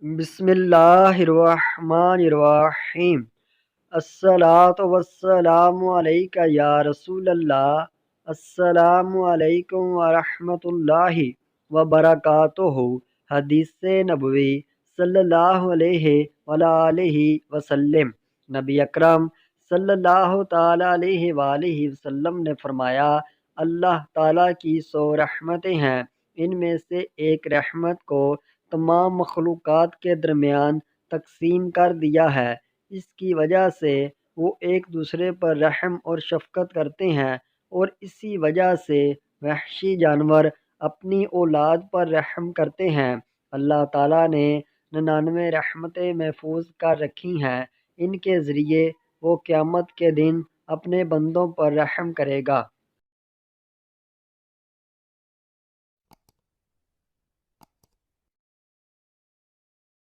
بسم اللہ الرحمن الرحیم۔ الصلاۃ والسلام علیک یا رسول اللہ۔ السلام علیکم ورحمۃ اللہ وبرکاتہ۔ حدیث نبوی صلی اللہ علیہ وآلہ وسلم۔ نبی اکرم صلی اللہ تعالی علیہ وآلہ وسلم نے فرمایا، اللہ تعالیٰ کی 100 رحمتیں ہیں، ان میں سے ایک رحمت کو تمام مخلوقات کے درمیان تقسیم کر دیا ہے۔ اس کی وجہ سے وہ ایک دوسرے پر رحم اور شفقت کرتے ہیں، اور اسی وجہ سے وحشی جانور اپنی اولاد پر رحم کرتے ہیں۔ اللہ تعالیٰ نے 99 رحمتیں محفوظ کر رکھی ہیں، ان کے ذریعے وہ قیامت کے دن اپنے بندوں پر رحم کرے گا۔